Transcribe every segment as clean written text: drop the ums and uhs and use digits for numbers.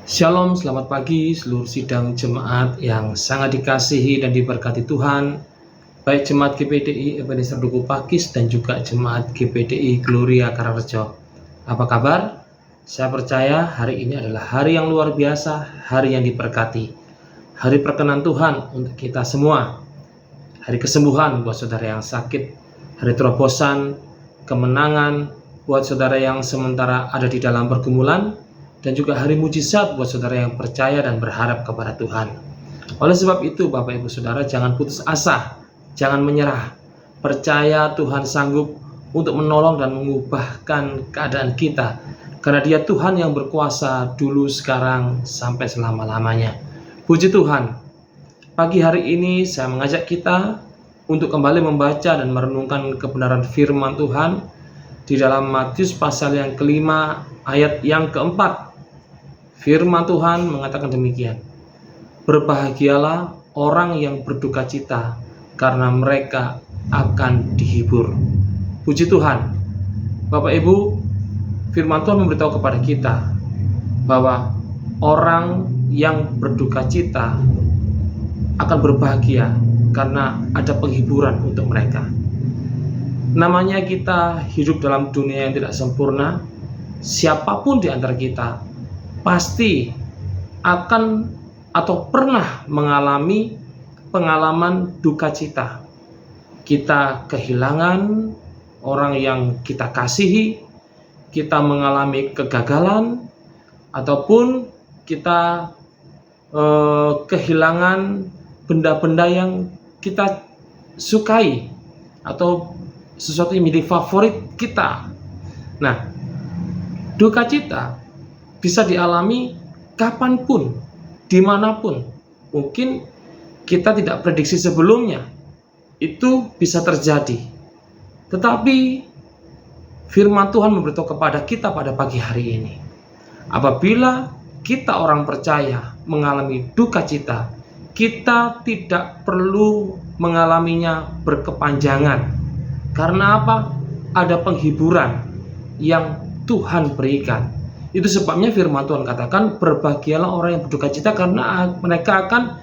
Shalom, selamat pagi seluruh sidang jemaat yang sangat dikasihi dan diberkati Tuhan, baik jemaat GPDI Ebenezer Duku Pakis dan juga jemaat GPDI Gloria Karangrejo. Apa kabar? Saya percaya hari ini adalah hari yang luar biasa, hari yang diberkati, hari perkenan Tuhan untuk kita semua, hari kesembuhan buat saudara yang sakit, hari terobosan, kemenangan buat saudara yang sementara ada di dalam pergumulan, dan juga hari mujizat buat saudara yang percaya dan berharap kepada Tuhan. Oleh sebab itu, Bapak Ibu Saudara, jangan putus asa, jangan menyerah. Percaya Tuhan sanggup untuk menolong dan mengubahkan keadaan kita, karena Dia Tuhan yang berkuasa dulu, sekarang, sampai selama-lamanya. Puji Tuhan. Pagi hari ini saya mengajak kita untuk kembali membaca dan merenungkan kebenaran firman Tuhan di dalam Matius pasal yang kelima ayat yang keempat. Firman Tuhan mengatakan demikian, berbahagialah orang yang berduka cita, karena mereka akan dihibur. Puji Tuhan. Bapak Ibu, firman Tuhan memberitahu kepada kita bahwa orang yang berduka cita akan berbahagia karena ada penghiburan untuk mereka. Namanya kita hidup dalam dunia yang tidak sempurna. Siapapun di antara kita pasti akan atau pernah mengalami pengalaman duka cita. Kita kehilangan orang yang kita kasihi, kita mengalami kegagalan, ataupun kita kehilangan benda-benda yang kita sukai atau sesuatu yang menjadi favorit kita. Nah, duka cita bisa dialami kapanpun, dimanapun. Mungkin kita tidak prediksi sebelumnya itu bisa terjadi. Tetapi firman Tuhan memberitahu kepada kita pada pagi hari ini, apabila kita orang percaya mengalami duka cita, kita tidak perlu mengalaminya berkepanjangan. Karena apa? Ada penghiburan yang Tuhan berikan. Itu sebabnya firman Tuhan katakan, berbahagialah orang yang berduka cita, karena mereka akan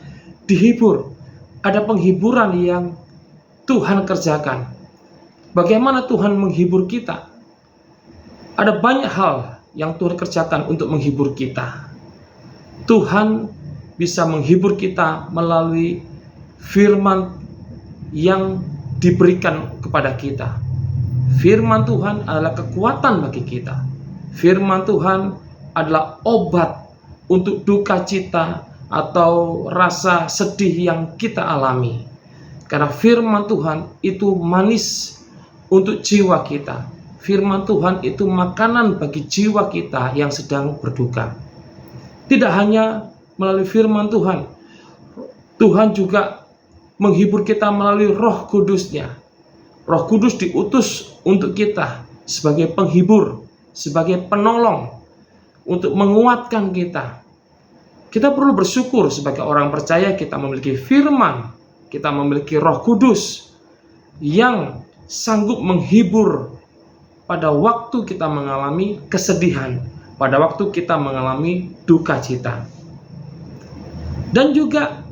dihibur. Ada penghiburan yang Tuhan kerjakan. Bagaimana Tuhan menghibur kita? Ada banyak hal yang Tuhan kerjakan untuk menghibur kita. Tuhan bisa menghibur kita melalui firman yang diberikan kepada kita. Firman Tuhan adalah kekuatan bagi kita. Firman Tuhan adalah obat untuk duka cita atau rasa sedih yang kita alami. Karena firman Tuhan itu manis untuk jiwa kita. Firman Tuhan itu makanan bagi jiwa kita yang sedang berduka. Tidak hanya melalui firman Tuhan, Tuhan juga menghibur kita melalui Roh Kudus-Nya. Roh Kudus diutus untuk kita sebagai penghibur, sebagai penolong, untuk menguatkan kita. Kita perlu bersyukur sebagai orang percaya kita memiliki firman, kita memiliki Roh Kudus yang sanggup menghibur pada waktu kita mengalami kesedihan, pada waktu kita mengalami duka cita. Dan juga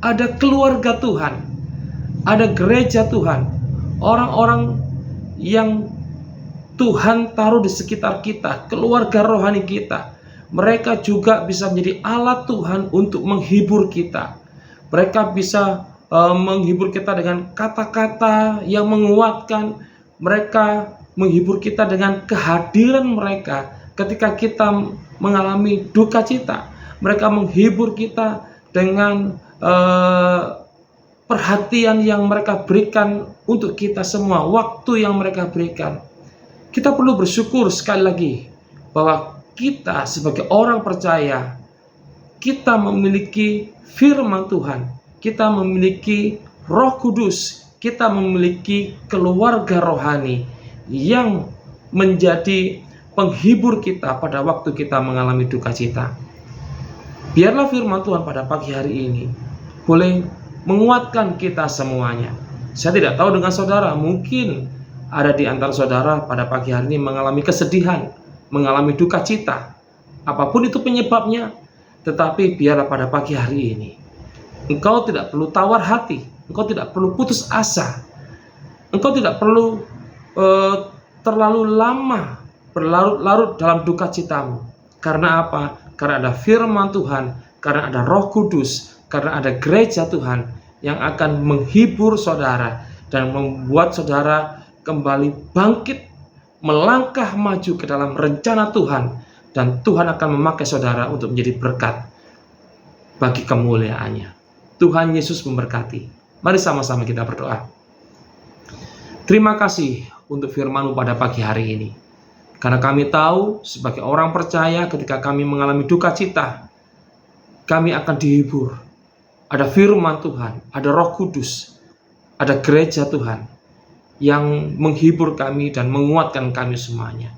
ada keluarga Tuhan, ada gereja Tuhan, orang-orang yang Tuhan taruh di sekitar kita, keluarga rohani kita. Mereka juga bisa menjadi alat Tuhan untuk menghibur kita. Mereka bisa menghibur kita dengan kata-kata yang menguatkan. Mereka menghibur kita dengan kehadiran mereka ketika kita mengalami duka cita. Mereka menghibur kita dengan perhatian yang mereka berikan untuk kita semua, waktu yang mereka berikan. Kita perlu bersyukur sekali lagi bahwa kita sebagai orang percaya, kita memiliki firman Tuhan, kita memiliki Roh Kudus, kita memiliki keluarga rohani yang menjadi penghibur kita pada waktu kita mengalami duka cita. Biarlah firman Tuhan pada pagi hari ini boleh menguatkan kita semuanya. Saya tidak tahu dengan saudara, mungkin ada di antara saudara pada pagi hari ini mengalami kesedihan, mengalami duka cita. Apapun itu penyebabnya, Tetapi biarlah pada pagi hari ini engkau tidak perlu tawar hati, engkau tidak perlu putus asa, engkau tidak perlu terlalu lama berlarut-larut dalam duka citamu. Karena apa? Karena ada firman Tuhan, karena ada Roh Kudus, karena ada gereja Tuhan yang akan menghibur saudara dan membuat saudara kembali bangkit, melangkah maju ke dalam rencana Tuhan, dan Tuhan akan memakai saudara untuk menjadi berkat bagi kemuliaannya. Tuhan Yesus memberkati. Mari sama-sama kita berdoa. Terima kasih untuk firman-Mu pada pagi hari ini. Karena kami tahu sebagai orang percaya ketika kami mengalami duka cita, kami akan dihibur. Ada firman Tuhan, ada Roh Kudus, ada gereja Tuhan yang menghibur kami dan menguatkan kami semuanya.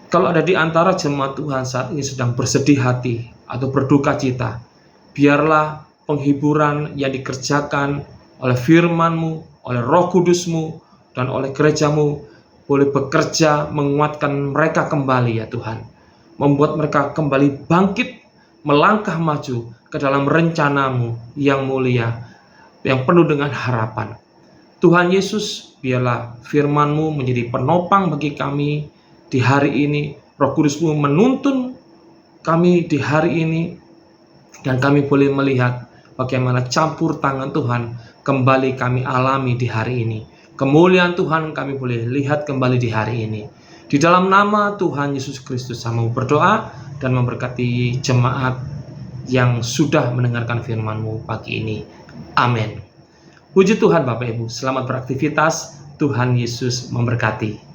Kalau ada di antara jemaat Tuhan saat ini sedang bersedih hati atau berduka cita, biarlah penghiburan yang dikerjakan oleh firman-Mu, oleh Roh Kudus-Mu, dan oleh gereja-Mu boleh bekerja menguatkan mereka kembali ya Tuhan. Membuat mereka kembali bangkit, melangkah maju ke dalam rencana-Mu yang mulia, yang penuh dengan harapan. Tuhan Yesus, biarlah firman-Mu menjadi penopang bagi kami di hari ini. Roh Kudus-Mu menuntun kami di hari ini, dan kami boleh melihat bagaimana campur tangan Tuhan kembali kami alami di hari ini. Kemuliaan Tuhan kami boleh lihat kembali di hari ini. Di dalam nama Tuhan Yesus Kristus, saya mau berdoa dan memberkati jemaat yang sudah mendengarkan firman-Mu pagi ini. Amin. Puji Tuhan Bapak Ibu, selamat beraktivitas. Tuhan Yesus memberkati.